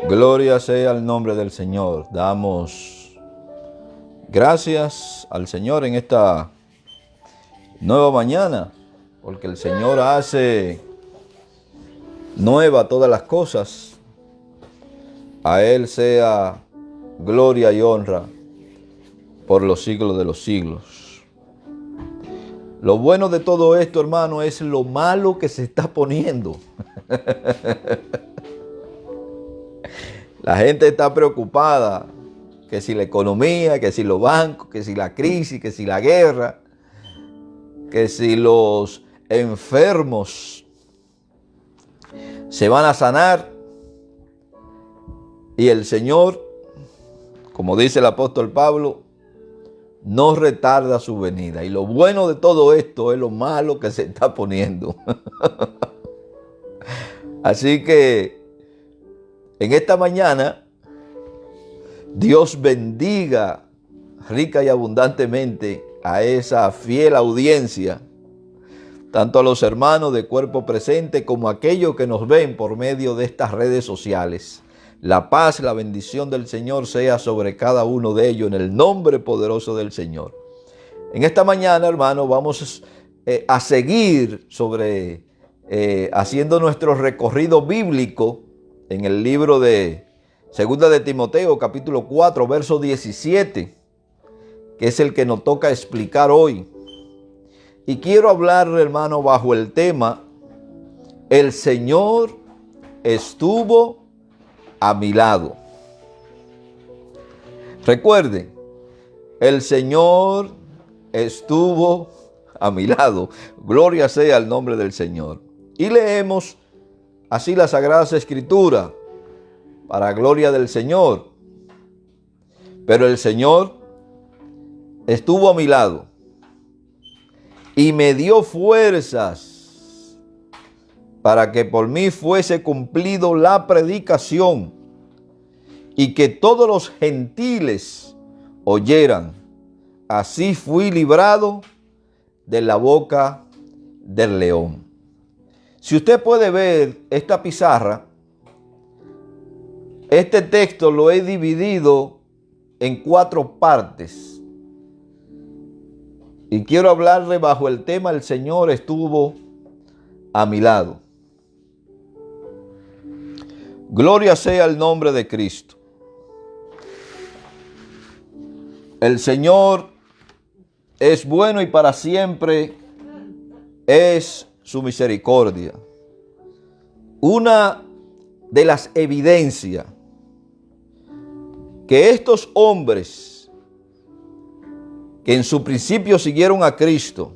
Gloria sea al nombre del Señor. Damos gracias al Señor en esta nueva mañana, porque el Señor hace nueva todas las cosas. A Él sea gloria y honra por los siglos de los siglos. Lo bueno de todo esto, hermano, es lo malo que se está poniendo. La gente está preocupada, que si la economía, que si los bancos, que si la crisis, que si la guerra, que si los enfermos se van a sanar. Y el Señor, como dice el apóstol Pablo, no retarda su venida. Y lo bueno de todo esto es lo malo que se está poniendo. Así que en esta mañana, Dios bendiga rica y abundantemente a esa fiel audiencia, tanto a los hermanos de cuerpo presente como a aquellos que nos ven por medio de estas redes sociales. La paz, la bendición del Señor sea sobre cada uno de ellos en el nombre poderoso del Señor. En esta mañana, hermano, vamos a seguir haciendo nuestro recorrido bíblico en el libro de Segunda de Timoteo, capítulo 4, verso 17, que es el que nos toca explicar hoy. Y quiero hablar, hermano, bajo el tema: el Señor estuvo a mi lado. Recuerden, el Señor estuvo a mi lado. Gloria sea al nombre del Señor. Y leemos así las Sagradas Escrituras, para gloria del Señor. Pero el Señor estuvo a mi lado y me dio fuerzas para que por mí fuese cumplido la predicación y que todos los gentiles oyeran. Así fui librado de la boca del león. Si usted puede ver esta pizarra, este texto lo he dividido en 4 partes. Y quiero hablarle bajo el tema: el Señor estuvo a mi lado. Gloria sea el nombre de Cristo. El Señor es bueno y para siempre es su misericordia. Una de las evidencias que estos hombres que en su principio siguieron a Cristo,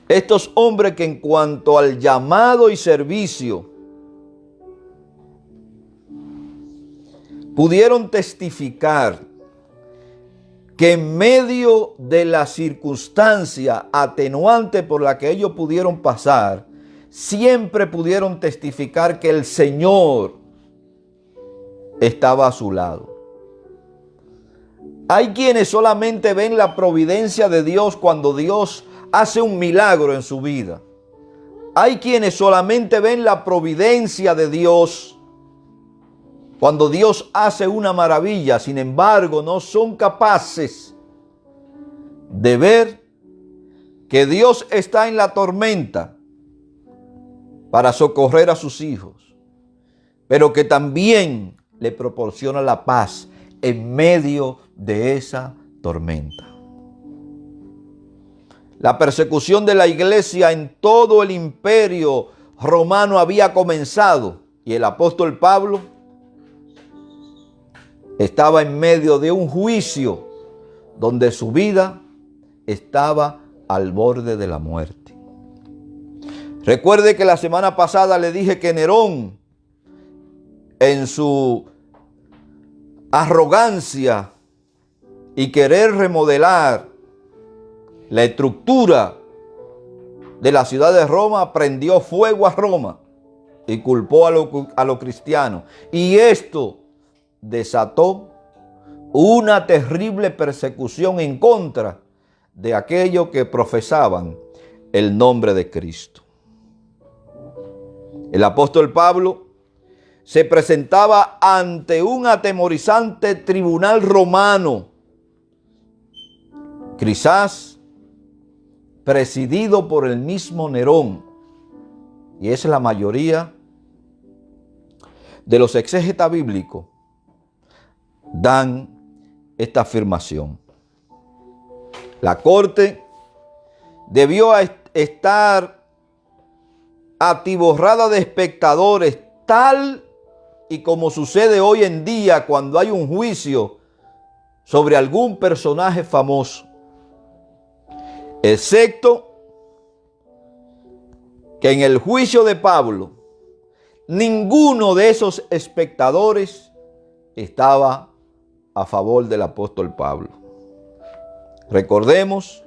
estos hombres que en cuanto al llamado y servicio pudieron testificar que en medio de la circunstancia atenuante por la que ellos pudieron pasar, siempre pudieron testificar que el Señor estaba a su lado. Hay quienes solamente ven la providencia de Dios cuando Dios hace un milagro en su vida. Hay quienes solamente ven la providencia de Dios cuando Dios hace una maravilla. Sin embargo, no son capaces de ver que Dios está en la tormenta para socorrer a sus hijos, pero que también le proporciona la paz en medio de esa tormenta. La persecución de la iglesia en todo el imperio romano había comenzado y el apóstol Pablo estaba en medio de un juicio donde su vida estaba al borde de la muerte. Recuerde que la semana pasada le dije que Nerón, en su arrogancia y querer remodelar la estructura de la ciudad de Roma, prendió fuego a Roma y culpó a los cristianos. Y esto desató una terrible persecución en contra de aquellos que profesaban el nombre de Cristo. El apóstol Pablo se presentaba ante un atemorizante tribunal romano, quizás presidido por el mismo Nerón. Y es la mayoría de los exégetas bíblicos dan esta afirmación. La corte debió estar atiborrada de espectadores, tal y como sucede hoy en día cuando hay un juicio sobre algún personaje famoso, excepto que en el juicio de Pablo ninguno de esos espectadores estaba a favor del apóstol Pablo. Recordemos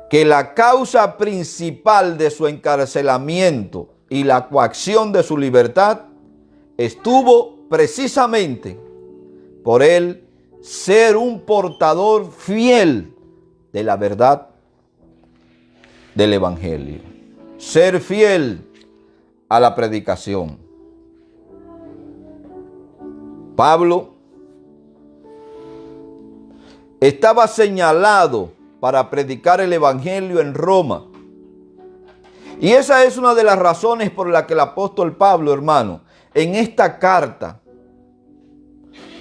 que la causa principal de su encarcelamiento y la coacción de su libertad estuvo precisamente por él ser un portador fiel de la verdad del Evangelio. Ser fiel a la predicación. Pablo estaba señalado para predicar el Evangelio en Roma. Y esa es una de las razones por la que el apóstol Pablo, hermano, en esta carta,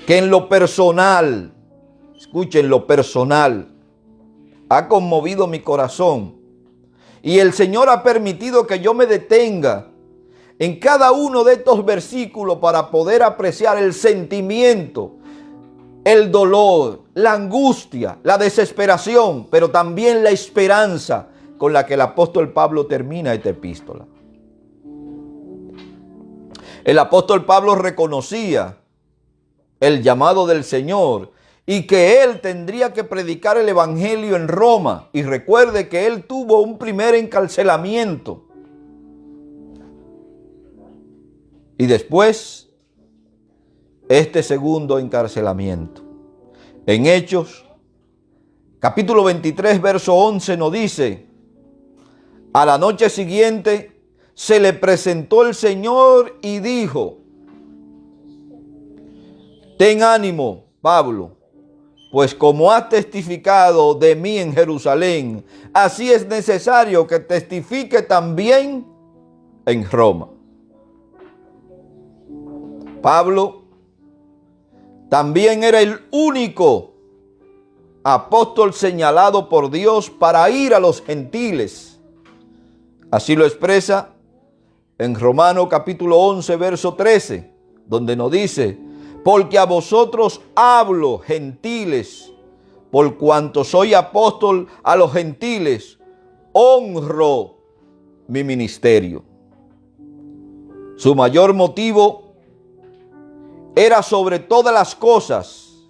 que en lo personal, escuchen, lo personal, ha conmovido mi corazón. Y el Señor ha permitido que yo me detenga en cada uno de estos versículos para poder apreciar el sentimiento, el dolor, la angustia, la desesperación, pero también la esperanza con la que el apóstol Pablo termina esta epístola. El apóstol Pablo reconocía el llamado del Señor y que él tendría que predicar el Evangelio en Roma. Y recuerde que él tuvo un primer encarcelamiento. Y después, este segundo encarcelamiento. En Hechos, capítulo 23, verso 11 nos dice: a la noche siguiente se le presentó el Señor y dijo: ten ánimo, Pablo, pues como has testificado de mí en Jerusalén, así es necesario que testifique también en Roma. Pablo también era el único apóstol señalado por Dios para ir a los gentiles. Así lo expresa en Romanos capítulo 11, verso 13, donde nos dice: porque a vosotros hablo, gentiles, por cuanto soy apóstol a los gentiles, honro mi ministerio. Su mayor motivo era sobre todas las cosas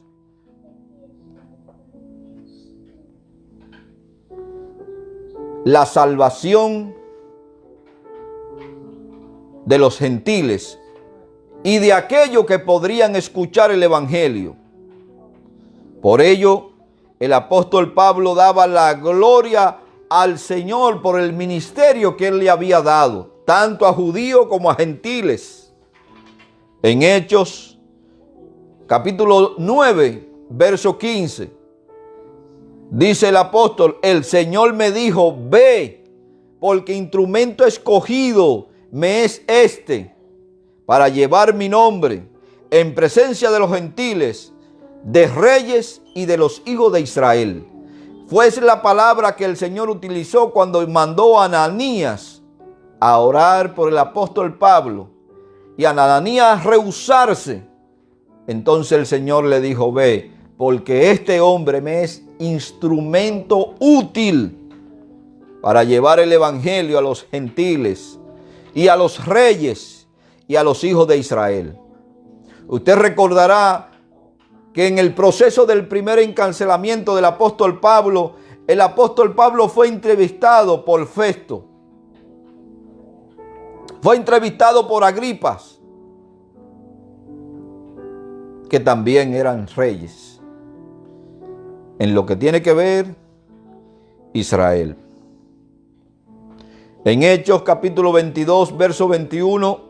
la salvación de los gentiles y de aquellos que podrían escuchar el Evangelio. Por ello, el apóstol Pablo daba la gloria al Señor por el ministerio que él le había dado, tanto a judíos como a gentiles. En Hechos, capítulo 9, verso 15, dice el apóstol: el Señor me dijo, ve, porque instrumento escogido me es este, para llevar mi nombre en presencia de los gentiles, de reyes y de los hijos de Israel. Fue la palabra que el Señor utilizó cuando mandó a Ananías a orar por el apóstol Pablo y a Ananías rehusarse. Entonces el Señor le dijo: ve, porque este hombre me es instrumento útil para llevar el evangelio a los gentiles y a los reyes y a los hijos de Israel. Usted recordará que en el proceso del primer encarcelamiento del apóstol Pablo, el apóstol Pablo fue entrevistado por Festo. Fue entrevistado por Agripas, que también eran reyes en lo que tiene que ver Israel. En Hechos capítulo 22, verso 21,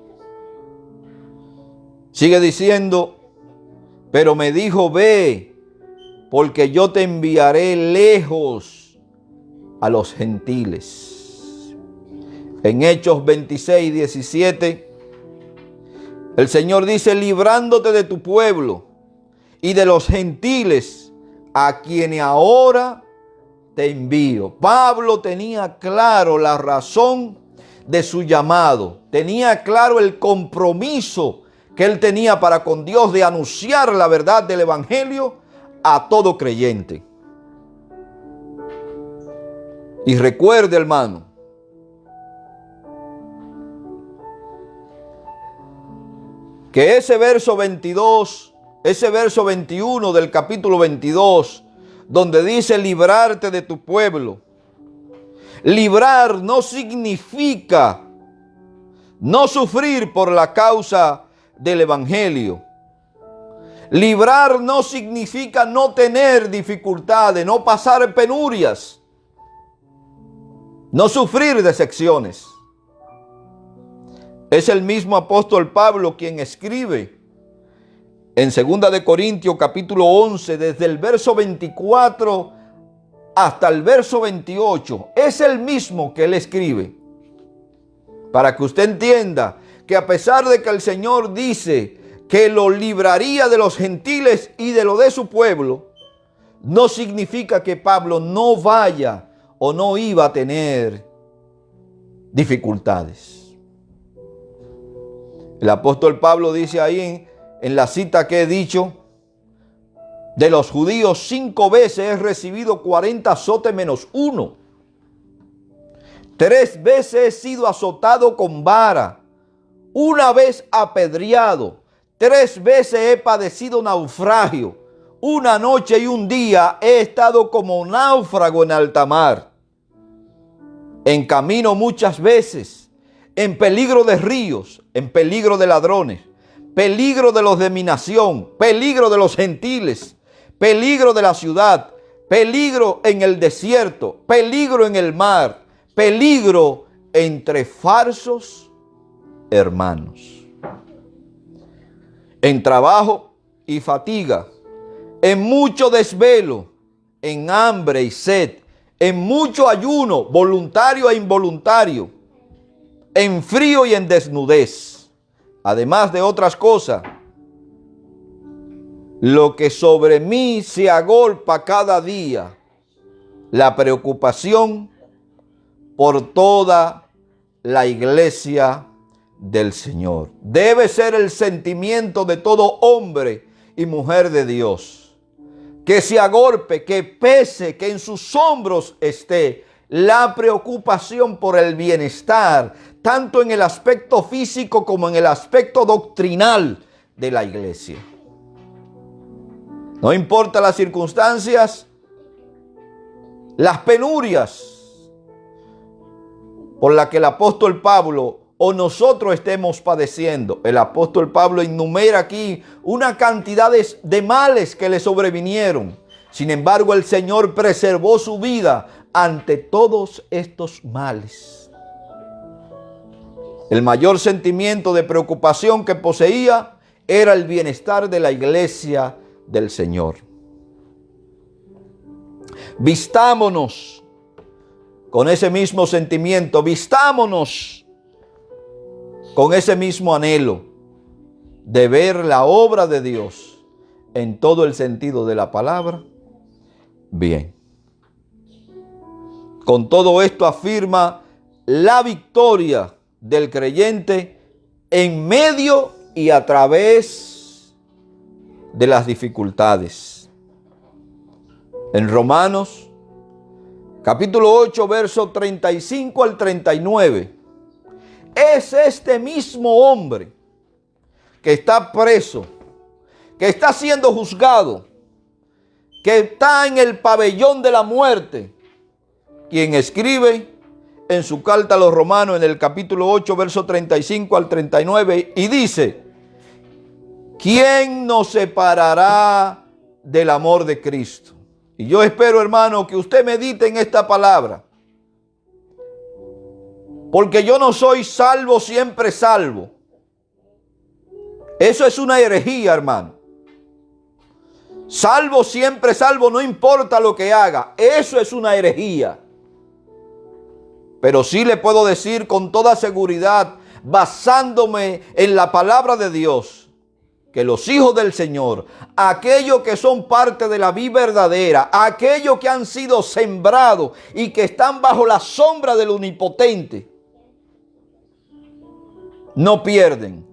sigue diciendo, pero me dijo, ve, porque yo te enviaré lejos a los gentiles. En Hechos 26, 17, el Señor dice, librándote de tu pueblo y de los gentiles a quienes ahora te envío. Pablo tenía claro la razón de su llamado. Tenía claro el compromiso que él tenía para con Dios de anunciar la verdad del evangelio a todo creyente. Y recuerde, hermano, que ese verso 22, ese verso 21 del capítulo 22, donde dice librarte de tu pueblo. Librar no significa no sufrir por la causa del evangelio. Librar no significa no tener dificultades, no pasar penurias, no sufrir decepciones. Es el mismo apóstol Pablo quien escribe en 2 de Corintios capítulo 11, desde el verso 24 hasta el verso 28. Es el mismo que él escribe. Para que usted entienda que a pesar de que el Señor dice que lo libraría de los gentiles y de lo de su pueblo, no significa que Pablo no vaya o no iba a tener dificultades. El apóstol Pablo dice ahí en la cita que he dicho, de los judíos 5 veces he recibido 40 azotes menos 1. 3 veces he sido azotado con vara, 1 vez apedreado, 3 veces he padecido naufragio, 1 noche y 1 día he estado como náufrago en alta mar. En camino muchas veces, en peligro de ríos, en peligro de ladrones, peligro de los de mi nación, peligro de los gentiles, peligro de la ciudad, peligro en el desierto, peligro en el mar, peligro entre falsos hermanos. En trabajo y fatiga, en mucho desvelo, en hambre y sed, en mucho ayuno, voluntario e involuntario, en frío y en desnudez. Además de otras cosas, lo que sobre mí se agolpa cada día, la preocupación por toda la iglesia del Señor. Debe ser el sentimiento de todo hombre y mujer de Dios. Que se agolpe, que pese, que en sus hombros esté la preocupación por el bienestar, tanto en el aspecto físico como en el aspecto doctrinal de la iglesia. No importa las circunstancias, las penurias por las que el apóstol Pablo o nosotros estemos padeciendo. El apóstol Pablo enumera aquí una cantidad de males que le sobrevinieron. Sin embargo, el Señor preservó su vida ante todos estos males. El mayor sentimiento de preocupación que poseía era el bienestar de la iglesia del Señor. Vistámonos con ese mismo sentimiento, vistámonos con ese mismo anhelo de ver la obra de Dios en todo el sentido de la palabra bien. Con todo esto afirma la victoria del creyente en medio y a través de las dificultades. En Romanos capítulo 8, verso 35 al 39, es este mismo hombre que está preso, que está siendo juzgado, que está en el pabellón de la muerte, quien escribe en su carta a los Romanos en el capítulo 8, verso 35 al 39, y dice: ¿quién nos separará del amor de Cristo? Y yo espero, hermano, que usted medite en esta palabra. Porque yo no soy salvo, siempre salvo. Eso es una herejía, hermano. Salvo, siempre salvo, no importa lo que haga. Eso es una herejía. Pero sí le puedo decir con toda seguridad, basándome en la palabra de Dios, que los hijos del Señor, aquellos que son parte de la vida verdadera, aquellos que han sido sembrados y que están bajo la sombra del Omnipotente, no pierden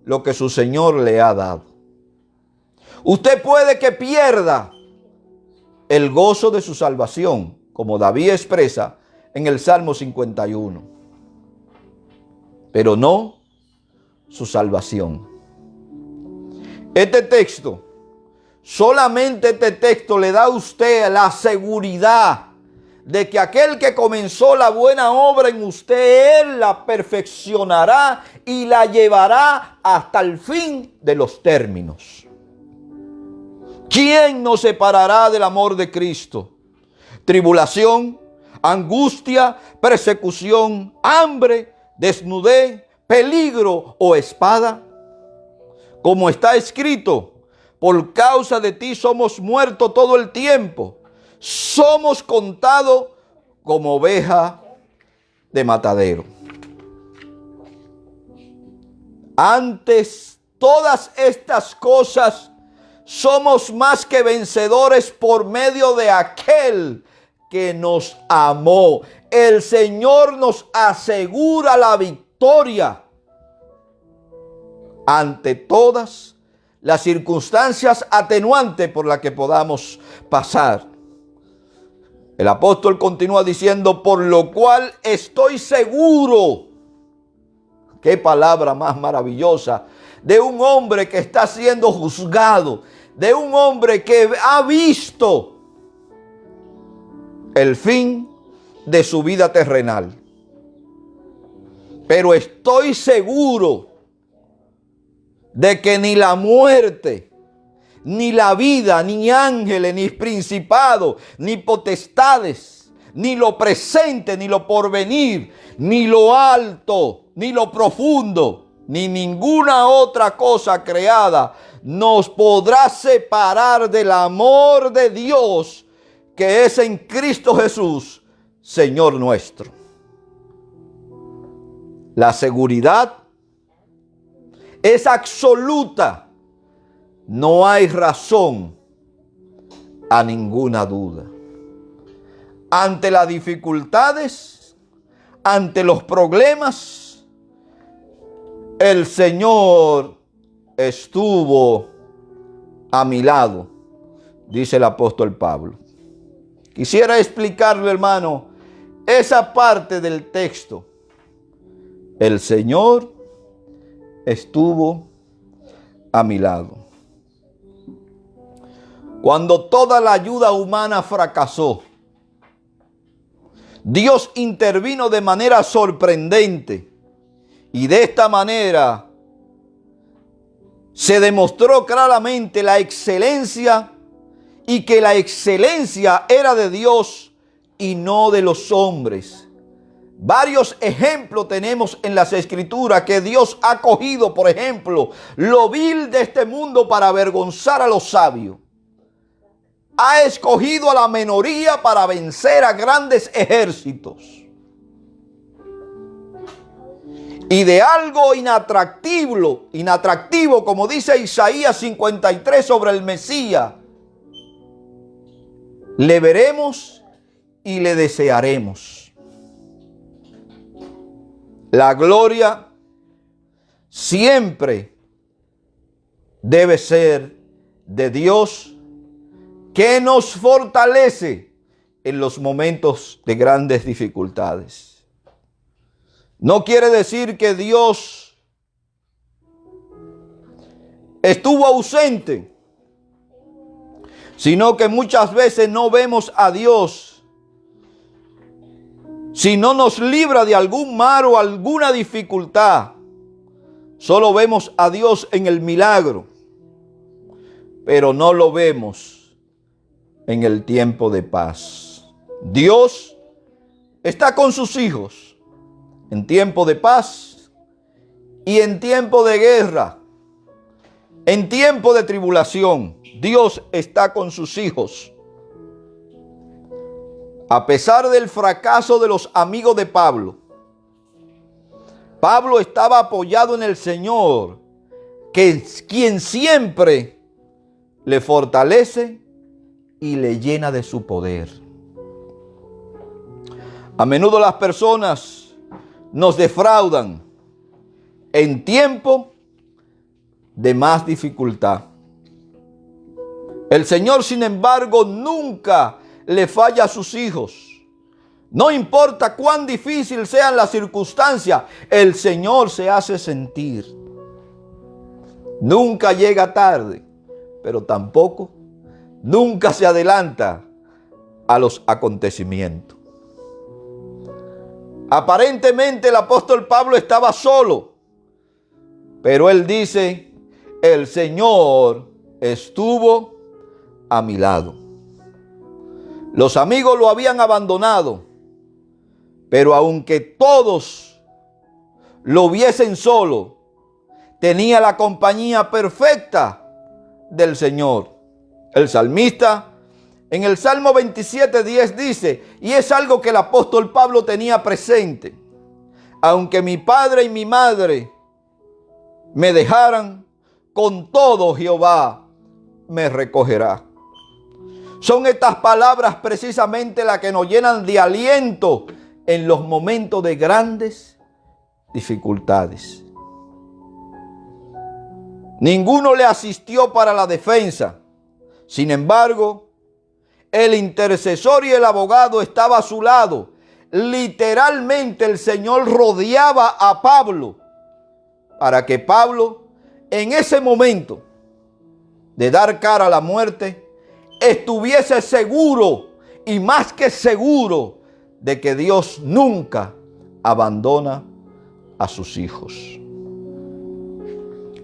lo que su Señor le ha dado. Usted puede que pierda el gozo de su salvación, como David expresa en el Salmo 51, pero no su salvación. Este texto, solamente este texto le da a usted la seguridad de que aquel que comenzó la buena obra en usted, Él la perfeccionará y la llevará hasta el fin de los términos. ¿Quién nos separará del amor de Cristo? Tribulación, angustia, persecución, hambre, desnudez, peligro o espada. Como está escrito, por causa de ti somos muertos todo el tiempo. Somos contados como oveja de matadero. Antes todas estas cosas, somos más que vencedores por medio de aquel que nos amó. El Señor nos asegura la victoria ante todas las circunstancias atenuantes por las que podamos pasar. El apóstol continúa diciendo, por lo cual estoy seguro. Qué palabra más maravillosa de un hombre que está siendo juzgado, de un hombre que ha visto el fin de su vida terrenal. Pero estoy seguro de que ni la muerte, ni la vida, ni ángeles, ni principados, ni potestades, ni lo presente, ni lo porvenir, ni lo alto, ni lo profundo, ni ninguna otra cosa creada nos podrá separar del amor de Dios que es en Cristo Jesús, Señor nuestro. La seguridad es absoluta. No hay razón a ninguna duda. Ante las dificultades, ante los problemas, el Señor estuvo a mi lado, dice el apóstol Pablo. Quisiera explicarle, hermano, esa parte del texto. El Señor estuvo a mi lado. Cuando toda la ayuda humana fracasó, Dios intervino de manera sorprendente y de esta manera se demostró claramente la excelencia y que la excelencia era de Dios y no de los hombres. Varios ejemplos tenemos en las Escrituras que Dios ha cogido, por ejemplo, lo vil de este mundo para avergonzar a los sabios. Ha escogido a la minoría para vencer a grandes ejércitos. Y de algo inatractivo, como dice Isaías 53 sobre el Mesías, le veremos y le desearemos. La gloria siempre debe ser de Dios, que nos fortalece en los momentos de grandes dificultades. No quiere decir que Dios estuvo ausente, sino que muchas veces no vemos a Dios. Si no nos libra de algún mal o alguna dificultad, solo vemos a Dios en el milagro, pero no lo vemos en el tiempo de paz. Dios está con sus hijos en tiempo de paz y en tiempo de guerra, en tiempo de tribulación. Dios está con sus hijos. A pesar del fracaso de los amigos de Pablo, Pablo estaba apoyado en el Señor, que es quien siempre le fortalece y le llena de su poder. A menudo las personas nos defraudan en tiempo de más dificultad. El Señor, sin embargo, nunca le falla a sus hijos. No importa cuán difícil sean las circunstancias, el Señor se hace sentir. Nunca llega tarde, pero tampoco nunca se adelanta a los acontecimientos. Aparentemente el apóstol Pablo estaba solo, pero él dice: el Señor estuvo a mi lado. Los amigos lo habían abandonado, pero aunque todos lo viesen solo, tenía la compañía perfecta del Señor. El salmista en el Salmo 27:10 dice, y es algo que el apóstol Pablo tenía presente: aunque mi padre y mi madre me dejaran, con todo Jehová me recogerá. Son estas palabras precisamente las que nos llenan de aliento en los momentos de grandes dificultades. Ninguno le asistió para la defensa. Sin embargo, el intercesor y el abogado estaban a su lado. Literalmente el Señor rodeaba a Pablo para que Pablo, en ese momento de dar cara a la muerte, estuviese seguro, y más que seguro, de que Dios nunca abandona a sus hijos.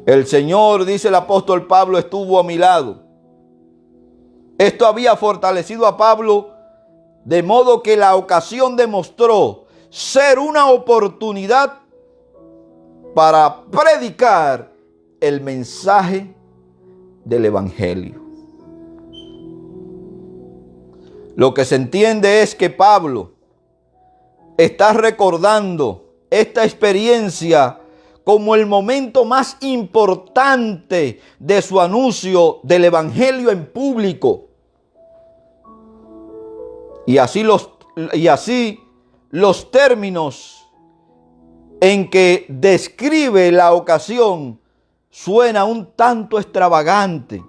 El Señor, dice el apóstol Pablo, estuvo a mi lado. Esto había fortalecido a Pablo, de modo que la ocasión demostró ser una oportunidad para predicar el mensaje del Evangelio. Lo que se entiende es que Pablo está recordando esta experiencia como el momento más importante de su anuncio del Evangelio en público. Y así los términos en que describe la ocasión suena un tanto extravagante.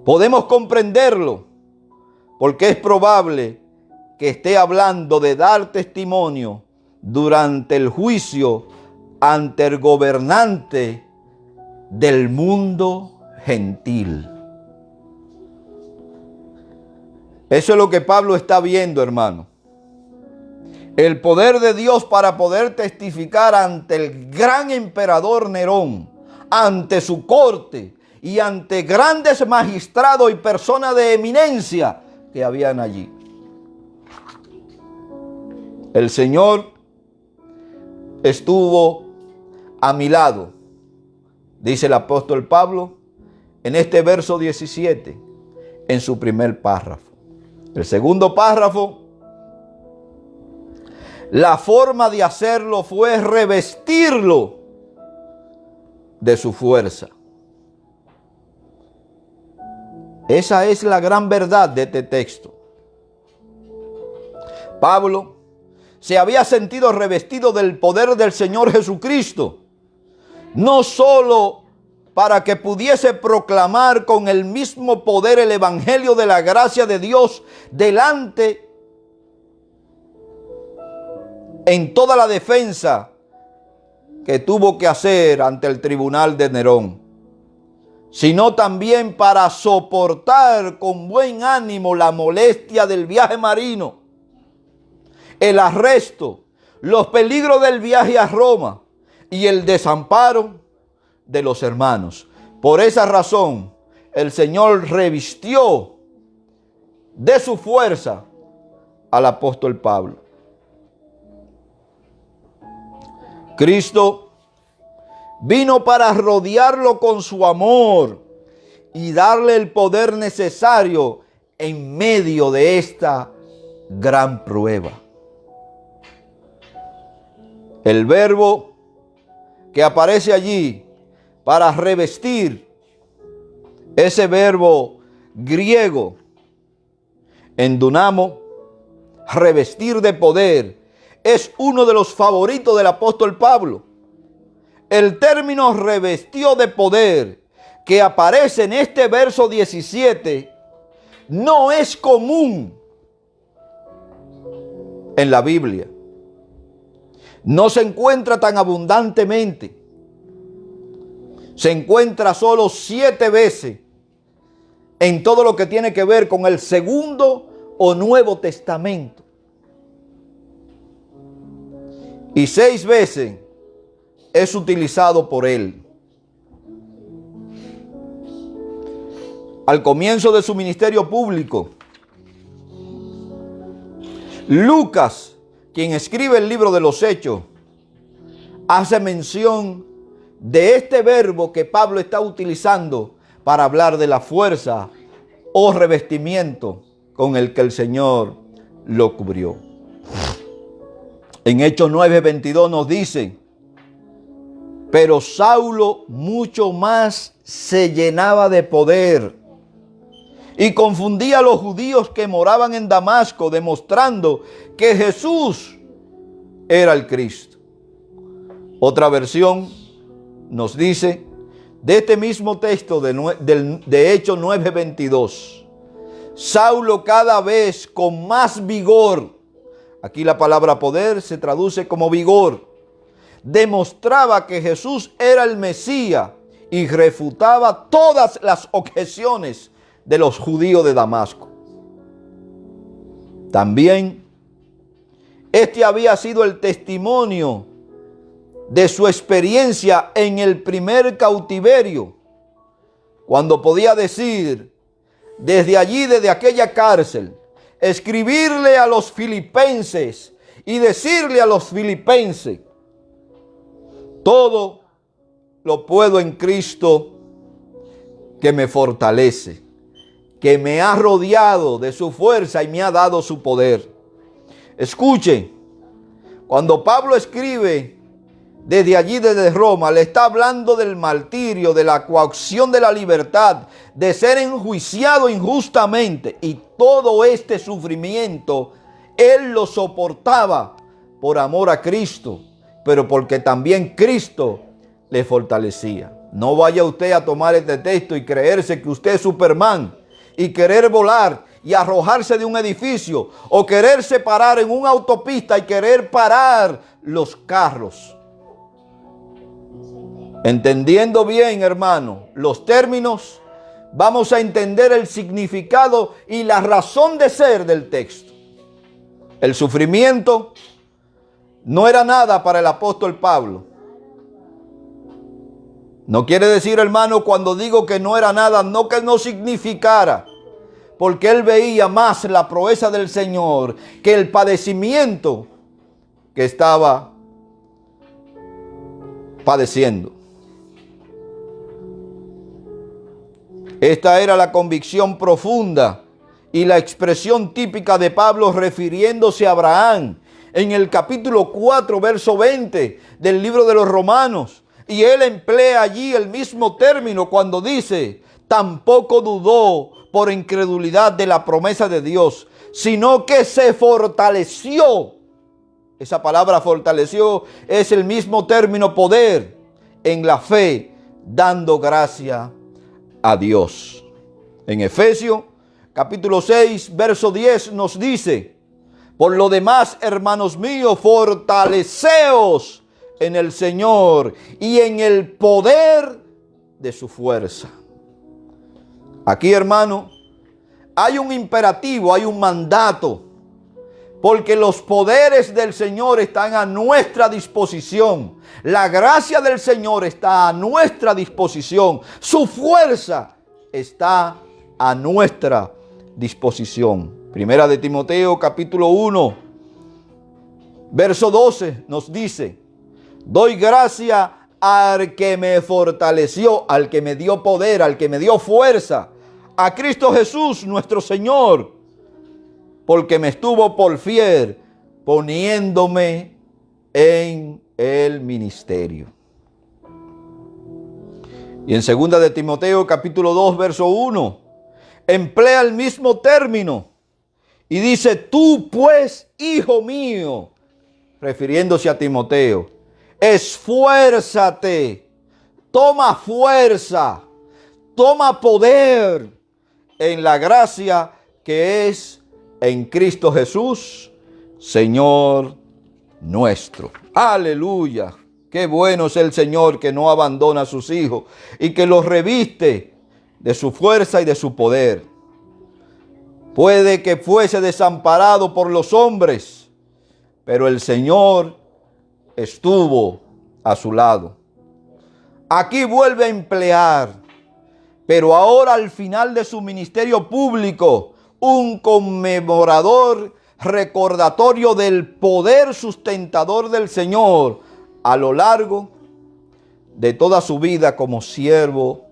Podemos comprenderlo, porque es probable que esté hablando de dar testimonio durante el juicio ante el gobernante del mundo gentil. Eso es lo que Pablo está viendo, hermano. El poder de Dios para poder testificar ante el gran emperador Nerón, ante su corte y ante grandes magistrados y personas de eminencia que habían allí. El Señor estuvo a mi lado, dice el apóstol Pablo en este verso 17, en su primer párrafo. El segundo párrafo, la forma de hacerlo fue revestirlo de su fuerza. Esa es la gran verdad de este texto. Pablo se había sentido revestido del poder del Señor Jesucristo, no solo para que pudiese proclamar con el mismo poder el evangelio de la gracia de Dios delante en toda la defensa que tuvo que hacer ante el tribunal de Nerón, sino también para soportar con buen ánimo la molestia del viaje marino, el arresto, los peligros del viaje a Roma y el desamparo de los hermanos. Por esa razón, el Señor revistió de su fuerza al apóstol Pablo. Cristo vino para rodearlo con su amor y darle el poder necesario en medio de esta gran prueba. El verbo que aparece allí para revestir, ese verbo griego en dunamo, revestir de poder, es uno de los favoritos del apóstol Pablo. El término revestió de poder que aparece en este verso 17 no es común en la Biblia. No se encuentra tan abundantemente. Se encuentra solo 7 veces en todo lo que tiene que ver con el Segundo o Nuevo Testamento. Y 6 veces es utilizado por él. Al comienzo de su ministerio público, Lucas, quien escribe el libro de los Hechos, hace mención de este verbo que Pablo está utilizando para hablar de la fuerza o revestimiento con el que el Señor lo cubrió. En Hechos 9:22 nos dice: pero Saulo mucho más se llenaba de poder y confundía a los judíos que moraban en Damasco, demostrando que Jesús era el Cristo. Otra versión nos dice, de este mismo texto de Hechos 9:22, Saulo cada vez con más vigor, aquí la palabra poder se traduce como vigor, demostraba que Jesús era el Mesías y refutaba todas las objeciones de los judíos de Damasco. También este había sido el testimonio de su experiencia en el primer cautiverio, cuando podía decir desde allí, desde aquella cárcel, escribirle a los filipenses y decirle a los filipenses: todo lo puedo en Cristo que me fortalece, que me ha rodeado de su fuerza y me ha dado su poder. Escuchen, cuando Pablo escribe desde allí, desde Roma, le está hablando del martirio, de la coacción de la libertad, de ser enjuiciado injustamente, y todo este sufrimiento él lo soportaba por amor a Cristo, pero porque también Cristo le fortalecía. No vaya usted a tomar este texto y creerse que usted es Superman y querer volar y arrojarse de un edificio, o quererse parar en una autopista y querer parar los carros. Entendiendo bien, hermano, los términos, vamos a entender el significado y la razón de ser del texto. El sufrimiento no era nada para el apóstol Pablo. No quiere decir, hermano, cuando digo que no era nada, no que no significara, porque él veía más la proeza del Señor que el padecimiento que estaba padeciendo. Esta era la convicción profunda y la expresión típica de Pablo refiriéndose a Abraham en el capítulo 4, verso 20 del libro de los Romanos. Y él emplea allí el mismo término cuando dice: tampoco dudó por incredulidad de la promesa de Dios, sino que se fortaleció. Esa palabra fortaleció es el mismo término poder en la fe, dando gracia a Dios. En Efesios capítulo 6, verso 10 nos dice: por lo demás, hermanos míos, fortaleceos en el Señor y en el poder de su fuerza. Aquí, hermano, hay un imperativo, hay un mandato, porque los poderes del Señor están a nuestra disposición. La gracia del Señor está a nuestra disposición. Su fuerza está a nuestra disposición. Primera de Timoteo capítulo 1, verso 12 nos dice: Doy gracias al que me fortaleció, al que me dio poder, al que me dio fuerza, a Cristo Jesús nuestro Señor, porque me estuvo por fiel poniéndome en el ministerio. Y en 2 de Timoteo capítulo 2 verso 1 emplea el mismo término y dice: tú pues, hijo mío, refiriéndose a Timoteo, esfuérzate, toma fuerza, toma poder en la gracia que es en Cristo Jesús, Señor nuestro. Aleluya. Qué bueno es el Señor, que no abandona a sus hijos y que los reviste de su fuerza y de su poder. Puede que fuese desamparado por los hombres, pero el Señor estuvo a su lado. Aquí vuelve a emplear, pero ahora al final de su ministerio público, un conmemorador recordatorio del poder sustentador del Señor a lo largo de toda su vida como siervo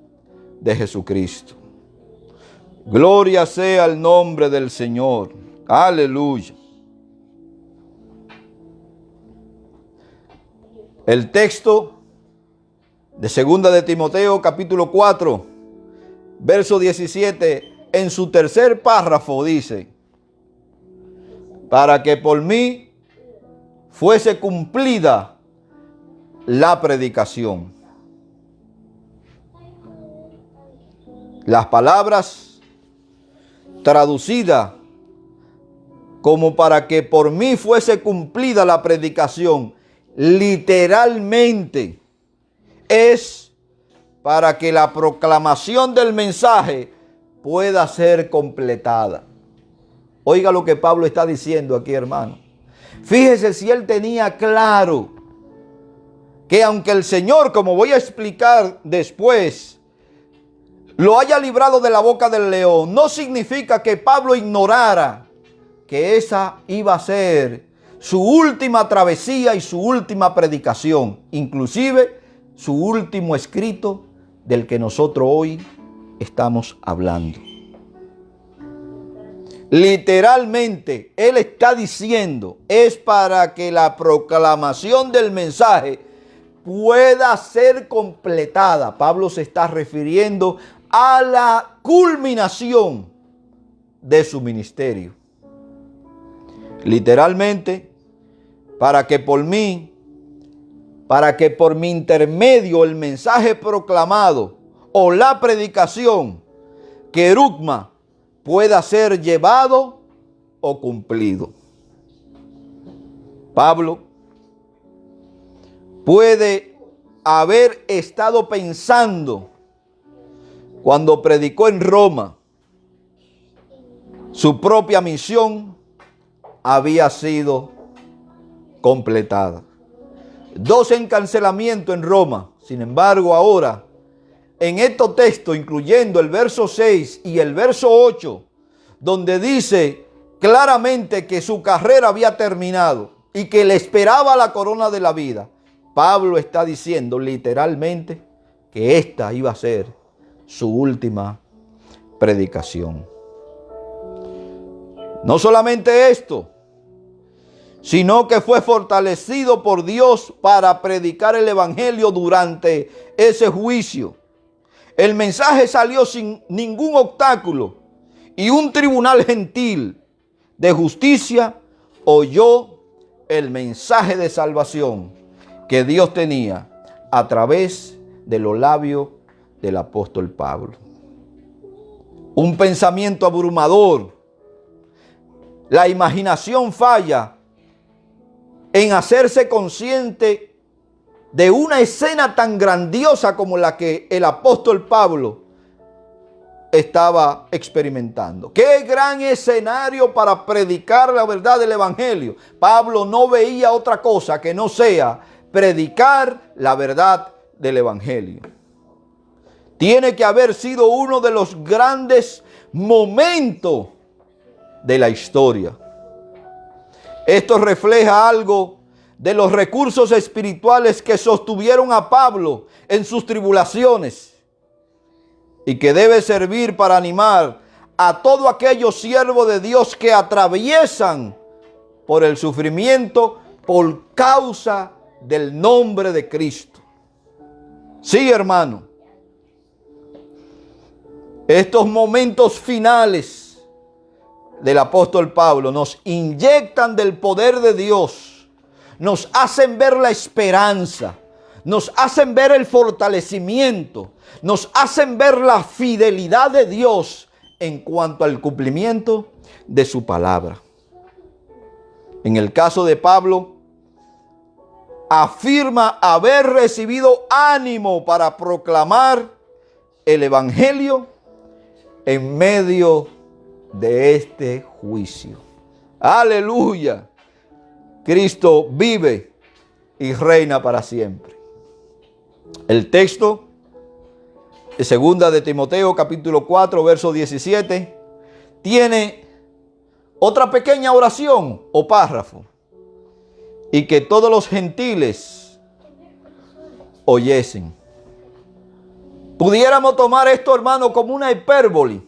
de Jesucristo. Gloria sea el nombre del Señor. Aleluya. El texto de 2 de Timoteo capítulo 4, verso 17, en su tercer párrafo dice: para que por mí fuese cumplida la predicación. Las palabras traducidas como para que por mí fuese cumplida la predicación, literalmente es para que la proclamación del mensaje pueda ser completada. Oiga lo que Pablo está diciendo aquí, hermano. Fíjese si él tenía claro que aunque el Señor, como voy a explicar después, lo haya librado de la boca del león, no significa que Pablo ignorara que esa iba a ser su última travesía y su última predicación, inclusive su último escrito del que nosotros hoy estamos hablando. Literalmente, él está diciendo, es para que la proclamación del mensaje pueda ser completada. Pablo se está refiriendo a la culminación de su ministerio. Literalmente, para que por mi intermedio el mensaje proclamado o la predicación, querugma, pueda ser llevado o cumplido. Pablo puede haber estado pensando cuando predicó en Roma, su propia misión había sido completada. 2 encarcelamientos en Roma. Sin embargo, ahora, en estos textos, incluyendo el verso 6 y el verso 8, donde dice claramente que su carrera había terminado y que le esperaba la corona de la vida, Pablo está diciendo literalmente que esta iba a ser su última predicación. No solamente esto, sino que fue fortalecido por Dios para predicar el evangelio durante ese juicio. El mensaje salió sin ningún obstáculo y un tribunal gentil de justicia oyó el mensaje de salvación que Dios tenía a través de los labios del apóstol Pablo. Un pensamiento abrumador. La imaginación falla en hacerse consciente de una escena tan grandiosa como la que el apóstol Pablo estaba experimentando. ¡Qué gran escenario para predicar la verdad del evangelio! Pablo no veía otra cosa que no sea predicar la verdad del evangelio. Tiene que haber sido uno de los grandes momentos de la historia. Esto refleja algo de los recursos espirituales que sostuvieron a Pablo en sus tribulaciones y que debe servir para animar a todos aquellos siervos de Dios que atraviesan por el sufrimiento por causa del nombre de Cristo. Sí, hermano, estos momentos finales del apóstol Pablo nos inyectan del poder de Dios, nos hacen ver la esperanza, nos hacen ver el fortalecimiento, nos hacen ver la fidelidad de Dios en cuanto al cumplimiento de su palabra. En el caso de Pablo, afirma haber recibido ánimo para proclamar el evangelio en medio de este juicio. Aleluya. Cristo vive y reina para siempre. El texto de 2 de Timoteo capítulo 4 verso 17 tiene otra pequeña oración o párrafo. Y que todos los gentiles oyesen. Pudiéramos tomar esto, hermano, como una hipérbole,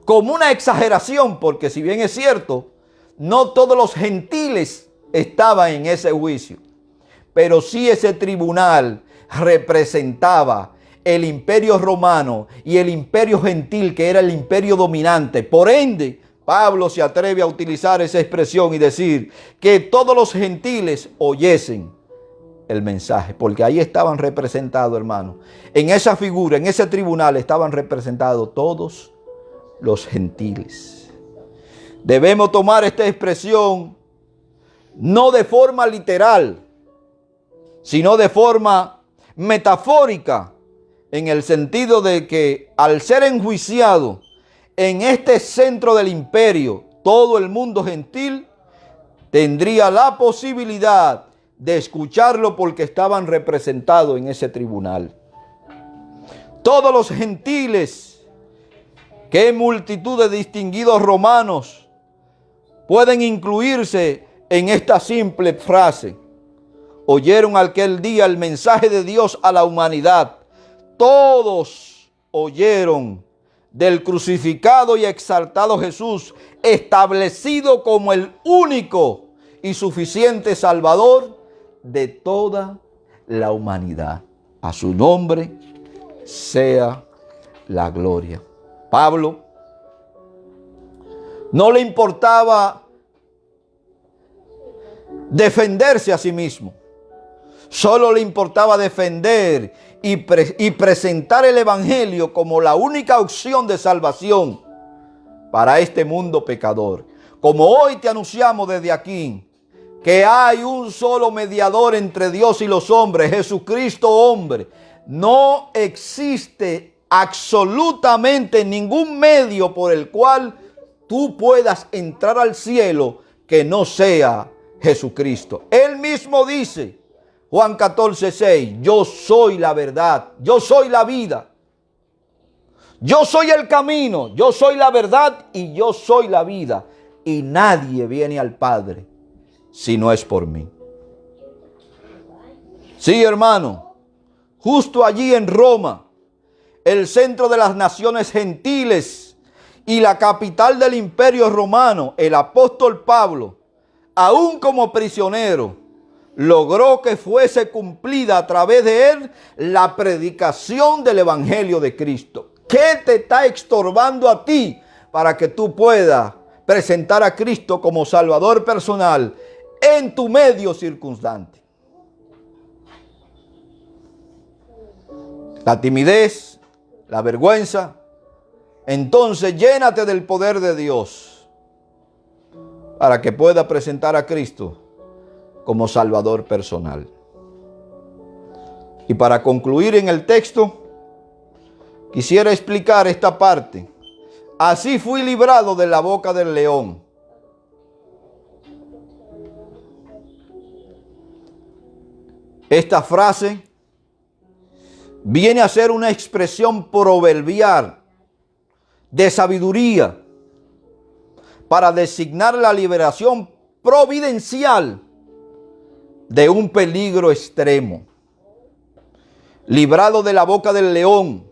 como una exageración, porque si bien es cierto, no todos los gentiles estaban en ese juicio, pero sí ese tribunal representaba el imperio romano y el imperio gentil, que era el imperio dominante. Por ende, Pablo se atreve a utilizar esa expresión y decir que todos los gentiles oyesen el mensaje, porque ahí estaban representados, hermano. En esa figura, en ese tribunal estaban representados todos los gentiles. Debemos tomar esta expresión no de forma literal, sino de forma metafórica, en el sentido de que al ser enjuiciado en este centro del imperio, todo el mundo gentil tendría la posibilidad de escucharlo porque estaban representados en ese tribunal. Todos los gentiles, que multitud de distinguidos romanos, pueden incluirse en esta simple frase. Oyeron aquel día el mensaje de Dios a la humanidad. Todos oyeron del crucificado y exaltado Jesús, establecido como el único y suficiente Salvador de toda la humanidad. A su nombre sea la gloria. Pablo no le importaba defenderse a sí mismo, solo le importaba defender y presentar el evangelio como la única opción de salvación para este mundo pecador. Como hoy te anunciamos desde aquí, que hay un solo mediador entre Dios y los hombres, Jesucristo hombre. No existe absolutamente ningún medio por el cual tú puedas entrar al cielo que no sea Jesucristo. Él mismo dice, Juan 14:6, yo soy la verdad, yo soy la vida, yo soy el camino, yo soy la verdad y yo soy la vida. Y nadie viene al Padre si no es por mí. Sí, hermano, justo allí en Roma, el centro de las naciones gentiles y la capital del imperio romano, el apóstol Pablo, aún como prisionero, logró que fuese cumplida a través de él la predicación del evangelio de Cristo. ¿Qué te está estorbando a ti para que tú puedas presentar a Cristo como Salvador personal en tu medio circunstante? La timidez, la vergüenza. Entonces llénate del poder de Dios para que puedas presentar a Cristo como Salvador personal. Y para concluir en el texto, quisiera explicar esta parte. Así fui librado de la boca del león. Esta frase viene a ser una expresión proverbial de sabiduría para designar la liberación providencial de un peligro extremo, librado de la boca del león.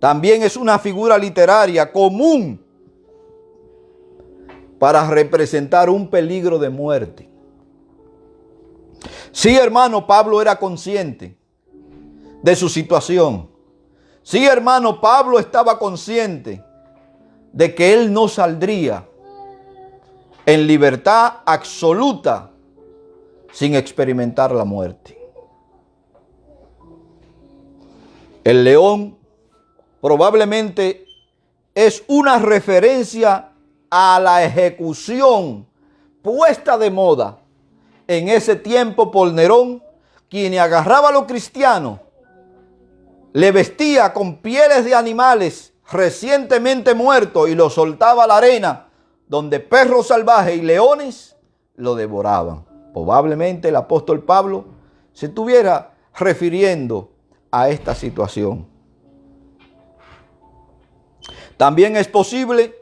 También es una figura literaria común para representar un peligro de muerte. Sí, hermano, Pablo era consciente de su situación. Sí, hermano, Pablo estaba consciente de que él no saldría en libertad absoluta sin experimentar la muerte. El león probablemente es una referencia a la ejecución puesta de moda en ese tiempo por Nerón, quien agarraba a los cristianos, le vestía con pieles de animales recientemente muertos y lo soltaba a la arena, donde perros salvajes y leones lo devoraban. Probablemente el apóstol Pablo se estuviera refiriendo a esta situación. También es posible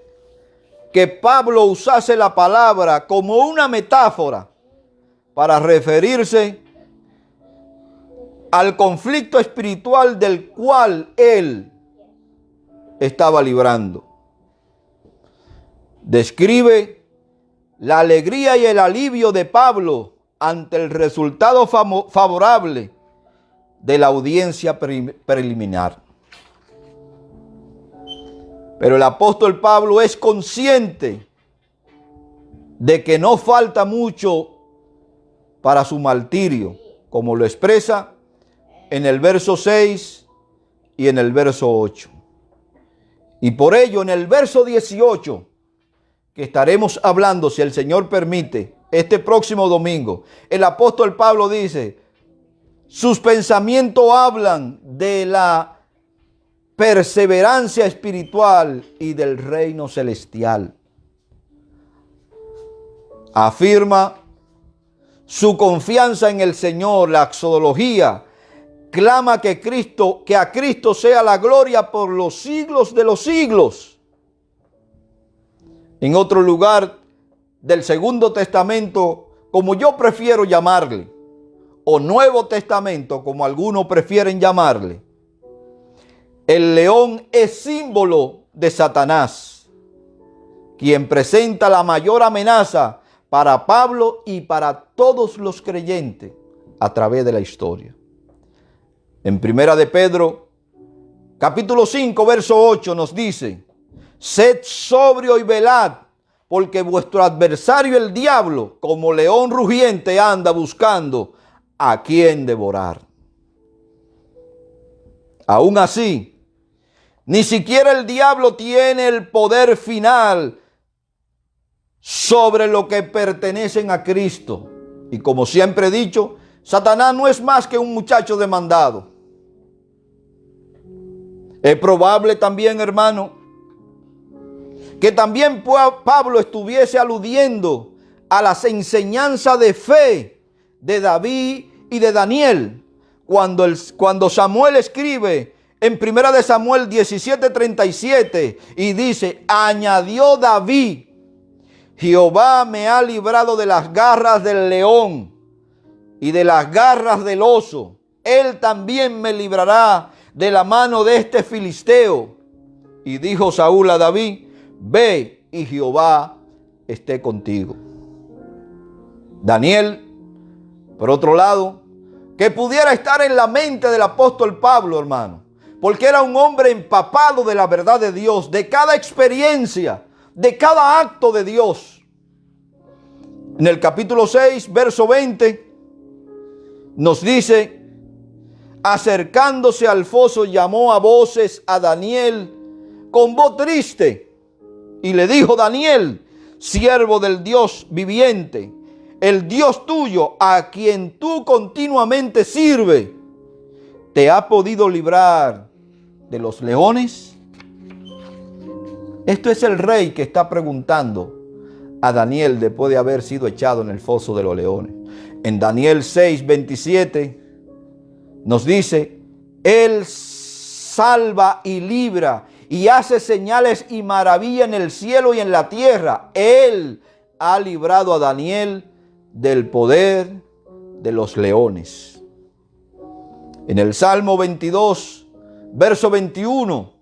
que Pablo usase la palabra como una metáfora para referirse al conflicto espiritual del cual él estaba librando. Describe la alegría y el alivio de Pablo ante el resultado favorable de la audiencia preliminar. Pero el apóstol Pablo es consciente de que no falta mucho para su martirio, como lo expresa en el verso 6 y en el verso 8. Y por ello en el verso 18, que estaremos hablando, si el Señor permite, este próximo domingo, el apóstol Pablo dice, sus pensamientos hablan de la perseverancia espiritual y del reino celestial. Afirma su confianza en el Señor, la exodología, clama que a Cristo sea la gloria por los siglos de los siglos. En otro lugar del Segundo Testamento, como yo prefiero llamarle, o Nuevo Testamento, como algunos prefieren llamarle, el león es símbolo de Satanás, quien presenta la mayor amenaza para Pablo y para todos los creyentes a través de la historia. En Primera de Pedro, capítulo 5, verso 8 nos dice, sed sobrio y velad, porque vuestro adversario el diablo, como león rugiente, anda buscando a quien devorar. Aún así, ni siquiera el diablo tiene el poder final sobre lo que pertenecen a Cristo. Y como siempre he dicho, Satanás no es más que un muchacho demandado. Es probable también, hermano, que también Pablo estuviese aludiendo a las enseñanzas de fe de David y de Daniel. Cuando Samuel escribe en 1 de Samuel 17:37 y dice, añadió David, Jehová me ha librado de las garras del león y de las garras del oso. Él también me librará de la mano de este filisteo. Y dijo Saúl a David, ve y Jehová esté contigo. Daniel, por otro lado, que pudiera estar en la mente del apóstol Pablo, hermano, porque era un hombre empapado de la verdad de Dios, de cada experiencia, de cada acto de Dios. En el capítulo 6, verso 20, nos dice, acercándose al foso, llamó a voces a Daniel con voz triste y le dijo, Daniel, siervo del Dios viviente, el Dios tuyo, a quien tú continuamente sirves, ¿te ha podido librar de los leones? Esto es el rey que está preguntando a Daniel después de haber sido echado en el foso de los leones. En Daniel 6:27 nos dice, Él salva y libra y hace señales y maravillas en el cielo y en la tierra. Él ha librado a Daniel del poder de los leones. En el Salmo 22, verso 21,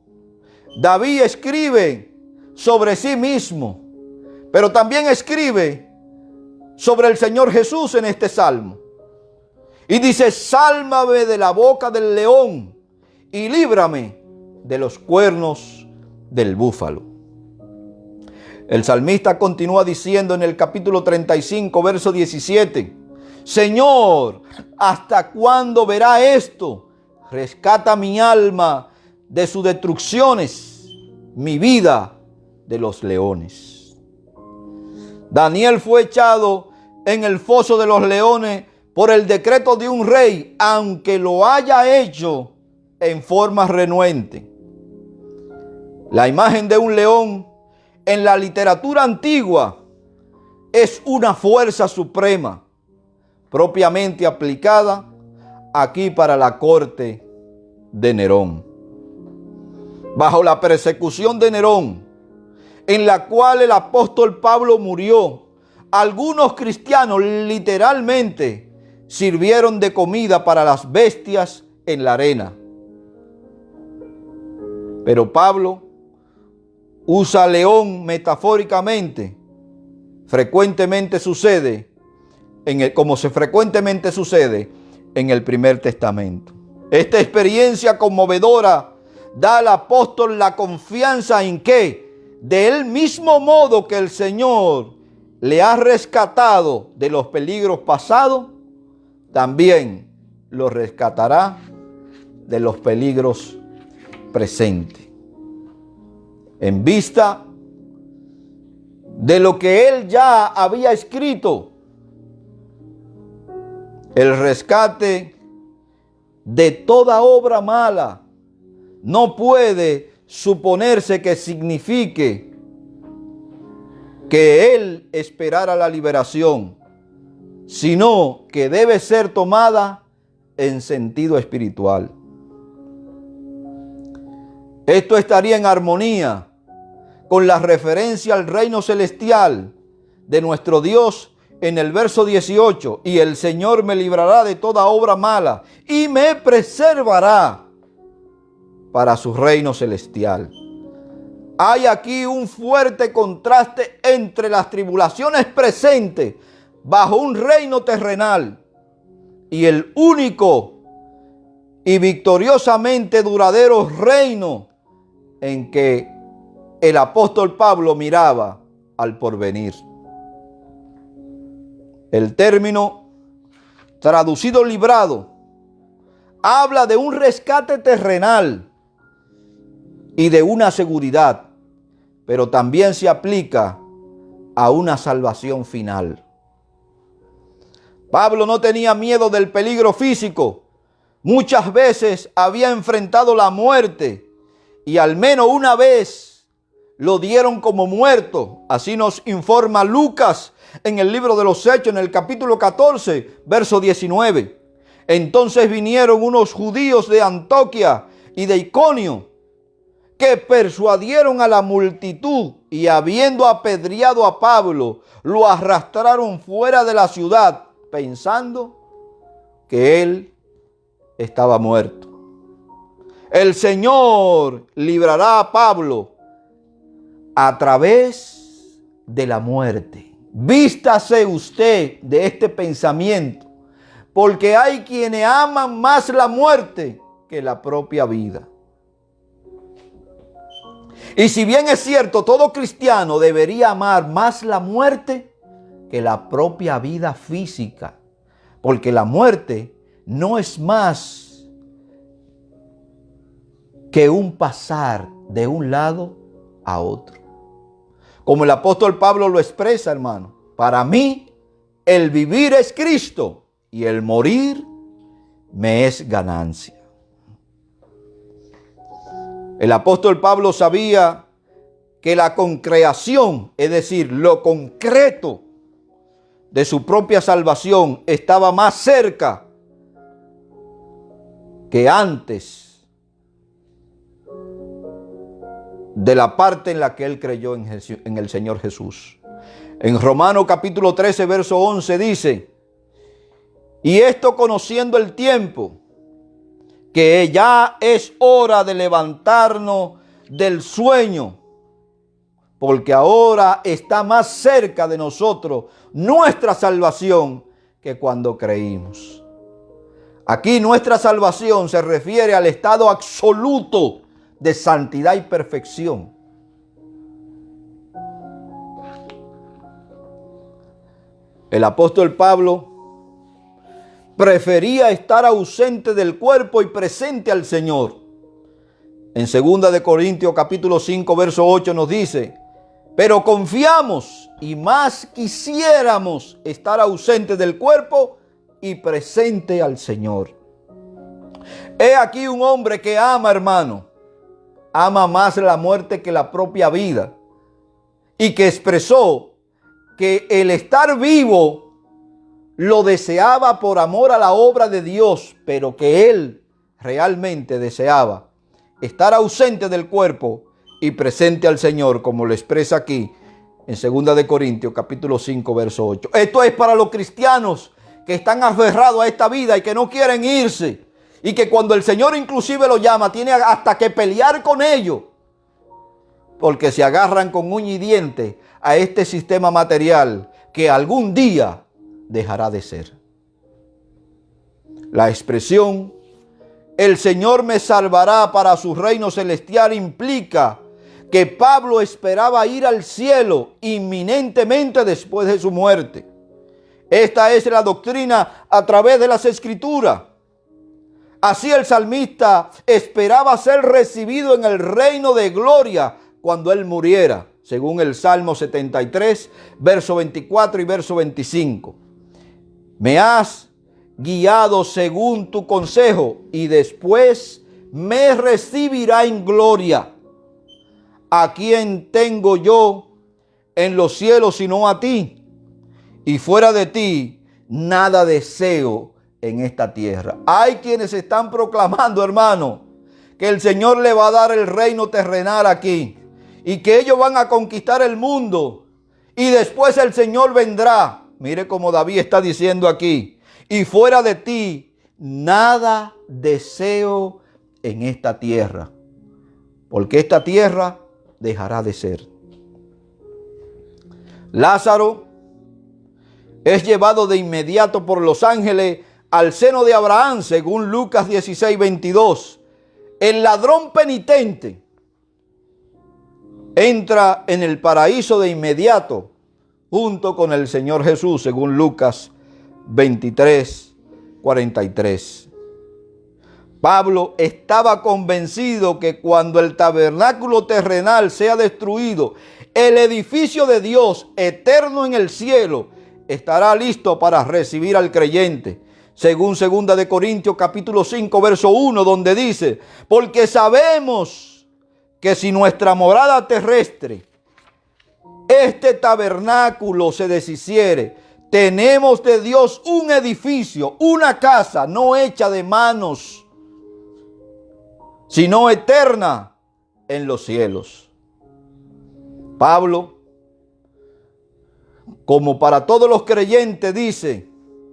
David escribe sobre sí mismo, pero también escribe sobre el Señor Jesús en este salmo. Y dice: sálvame de la boca del león y líbrame de los cuernos del búfalo. El salmista continúa diciendo en el capítulo 35, verso 17: Señor, ¿hasta cuándo verá esto? Rescata mi alma de sus destrucciones, mi vida de los leones. Daniel fue echado en el foso de los leones por el decreto de un rey, aunque lo haya hecho en forma renuente. La imagen de un león en la literatura antigua es una fuerza suprema, propiamente aplicada aquí para la corte de Nerón. Bajo la persecución de Nerón, en la cual el apóstol Pablo murió, algunos cristianos literalmente sirvieron de comida para las bestias en la arena. Pero Pablo usa león metafóricamente. Frecuentemente sucede, frecuentemente sucede en el Primer Testamento. Esta experiencia conmovedora da al apóstol la confianza en que, del mismo modo que el Señor le ha rescatado de los peligros pasados, también lo rescatará de los peligros presentes. En vista de lo que él ya había escrito, el rescate de toda obra mala no puede suponerse que signifique que él esperara la liberación, sino que debe ser tomada en sentido espiritual. Esto estaría en armonía con la referencia al reino celestial de nuestro Dios en el verso 18: y el Señor me librará de toda obra mala y me preservará para su reino celestial. Hay aquí un fuerte contraste entre las tribulaciones presentes bajo un reino terrenal y el único y victoriosamente duradero reino en que el apóstol Pablo miraba al porvenir. El término traducido librado habla de un rescate terrenal y de una seguridad, pero también se aplica a una salvación final. Pablo no tenía miedo del peligro físico. Muchas veces había enfrentado la muerte y al menos una vez lo dieron como muerto. Así nos informa Lucas en el libro de los Hechos, en el capítulo 14, verso 19. Entonces vinieron unos judíos de Antioquía y de Iconio, que persuadieron a la multitud, y habiendo apedreado a Pablo, lo arrastraron fuera de la ciudad, pensando que él estaba muerto. El Señor librará a Pablo a través de la muerte. Vístase usted de este pensamiento, porque hay quienes aman más la muerte que la propia vida. Y si bien es cierto, todo cristiano debería amar más la muerte que la propia vida física, porque la muerte no es más que un pasar de un lado a otro. Como el apóstol Pablo lo expresa, hermano: para mí el vivir es Cristo y el morir me es ganancia. El apóstol Pablo sabía que la concreación, es decir, lo concreto de su propia salvación, estaba más cerca que antes de la parte en la que él creyó en el Señor Jesús. En Romanos capítulo 13, verso 11 dice: Y esto conociendo el tiempo, que ya es hora de levantarnos del sueño, porque ahora está más cerca de nosotros nuestra salvación que cuando creímos. Aquí nuestra salvación se refiere al estado absoluto de santidad y perfección. El apóstol Pablo prefería estar ausente del cuerpo y presente al Señor. En 2 de Corintios capítulo 5 verso 8 nos dice: pero confiamos y más quisiéramos estar ausentes del cuerpo y presente al Señor. He aquí un hombre que ama, hermano, ama más la muerte que la propia vida, y que expresó que el estar vivo lo deseaba por amor a la obra de Dios, pero que él realmente deseaba estar ausente del cuerpo y presente al Señor, como lo expresa aquí en 2 de Corintios capítulo 5 verso 8. Esto es para los cristianos que están aferrados a esta vida y que no quieren irse, y que cuando el Señor inclusive lo llama, tiene hasta que pelear con ellos, porque se agarran con uña y diente a este sistema material que algún día dejará de ser. La expresión "el Señor me salvará para su reino celestial" implica que Pablo esperaba ir al cielo inminentemente después de su muerte. Esta es la doctrina a través de las Escrituras. Así el salmista esperaba ser recibido en el reino de gloria cuando él muriera, según el Salmo 73, verso 24 y verso 25. Me has guiado según tu consejo y después me recibirá en gloria. ¿A quién tengo yo en los cielos sino a ti? Y fuera de ti nada deseo en esta tierra. Hay quienes están proclamando, hermano, que el Señor le va a dar el reino terrenal aquí y que ellos van a conquistar el mundo y después el Señor vendrá. Mire como David está diciendo aquí: y fuera de ti nada deseo en esta tierra, porque esta tierra dejará de ser. Lázaro es llevado de inmediato por los ángeles al seno de Abraham, según Lucas 16, 22. El ladrón penitente entra en el paraíso de inmediato junto con el Señor Jesús, según Lucas 23, 43. Pablo estaba convencido que cuando el tabernáculo terrenal sea destruido, el edificio de Dios eterno en el cielo estará listo para recibir al creyente. Según 2 de Corintios capítulo 5 verso 1, donde dice: porque sabemos que si nuestra morada terrestre, este tabernáculo, se deshiciere, tenemos de Dios un edificio, una casa no hecha de manos, sino eterna en los cielos. Pablo, como para todos los creyentes, dice: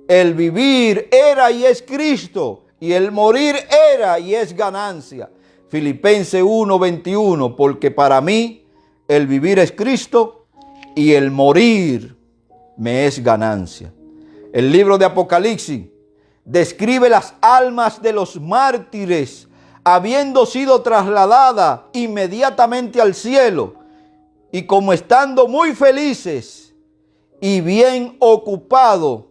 el vivir era y es Cristo, y el morir era y es ganancia. Filipenses 1:21, porque para mí el vivir es Cristo y el morir me es ganancia. El libro de Apocalipsis describe las almas de los mártires habiendo sido trasladada inmediatamente al cielo, y como estando muy felices y bien ocupados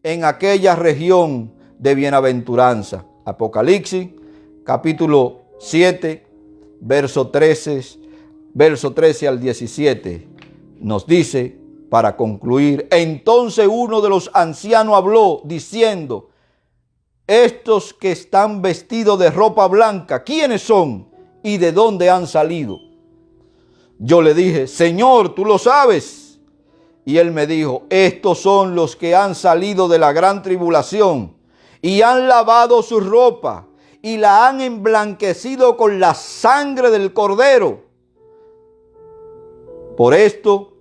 en aquella región de bienaventuranza. Apocalipsis capítulo 7, verso 13 al 17 nos dice, para concluir: entonces uno de los ancianos habló diciendo: estos que están vestidos de ropa blanca, ¿quiénes son y de dónde han salido? Yo le dije: Señor, tú lo sabes. Y él me dijo: estos son los que han salido de la gran tribulación y han lavado su ropa y la han emblanquecido con la sangre del Cordero. Por esto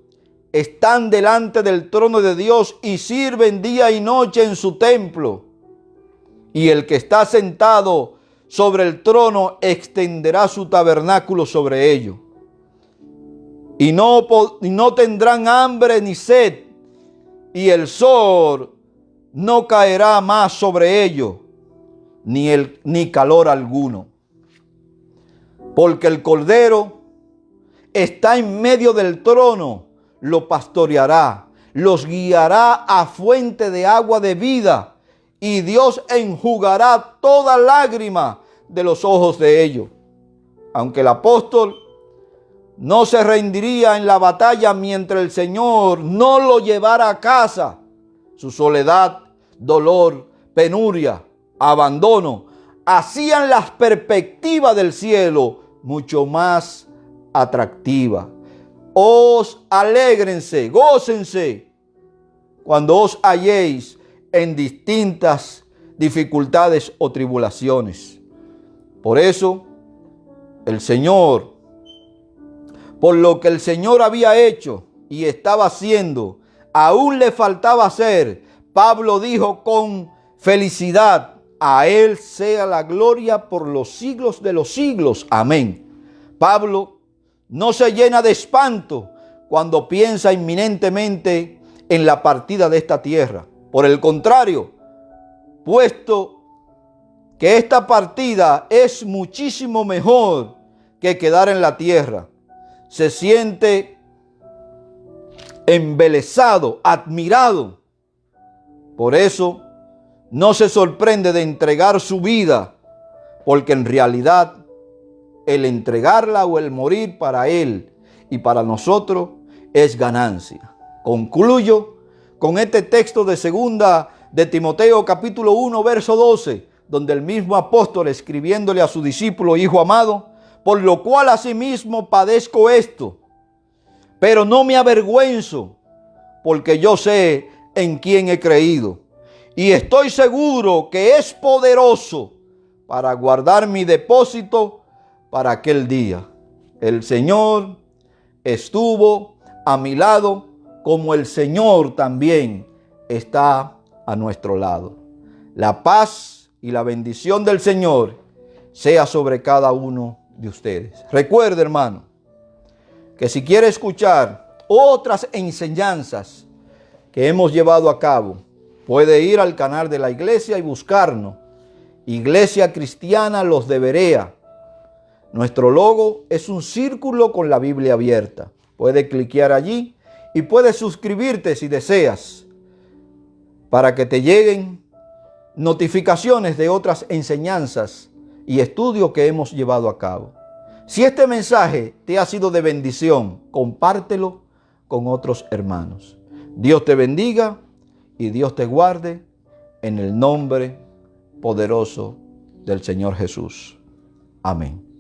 están delante del trono de Dios y sirven día y noche en su templo. Y el que está sentado sobre el trono extenderá su tabernáculo sobre ellos. Y no tendrán hambre ni sed, y el sol no caerá más sobre ellos, ni calor alguno. Porque el Cordero está en medio del trono, lo pastoreará, los guiará a fuente de agua de vida, y Dios enjugará toda lágrima de los ojos de ellos. Aunque el apóstol no se rendiría en la batalla mientras el Señor no lo llevara a casa, su soledad, dolor, penuria, abandono, hacían las perspectivas del cielo mucho más atractivas. Os alégrense, gócense cuando os halléis en distintas dificultades o tribulaciones. Por eso, por lo que el Señor había hecho y estaba haciendo, aún le faltaba hacer. Pablo dijo con felicidad: a Él sea la gloria por los siglos de los siglos. Amén. Pablo no se llena de espanto cuando piensa inminentemente en la partida de esta tierra. Por el contrario, puesto que esta partida es muchísimo mejor que quedar en la tierra, se siente embelesado, admirado. Por eso no se sorprende de entregar su vida, porque en realidad el entregarla o el morir para él y para nosotros es ganancia. Concluyo con este texto de segunda de Timoteo capítulo 1 verso 12, donde el mismo apóstol, escribiéndole a su discípulo: hijo amado, por lo cual asimismo padezco esto, pero no me avergüenzo, porque yo sé en quién he creído, y estoy seguro que es poderoso para guardar mi depósito para aquel día. El Señor estuvo a mi lado, como el Señor también está a nuestro lado. La paz y la bendición del Señor sea sobre cada uno de ustedes. Recuerde, hermano, que si quiere escuchar otras enseñanzas que hemos llevado a cabo, puede ir al canal de la iglesia y buscarnos: Iglesia Cristiana Los de Berea. Nuestro logo es un círculo con la Biblia abierta. Puede cliquear allí y puedes suscribirte si deseas, para que te lleguen notificaciones de otras enseñanzas y estudios que hemos llevado a cabo. Si este mensaje te ha sido de bendición, compártelo con otros hermanos. Dios te bendiga y Dios te guarde en el nombre poderoso del Señor Jesús. Amén.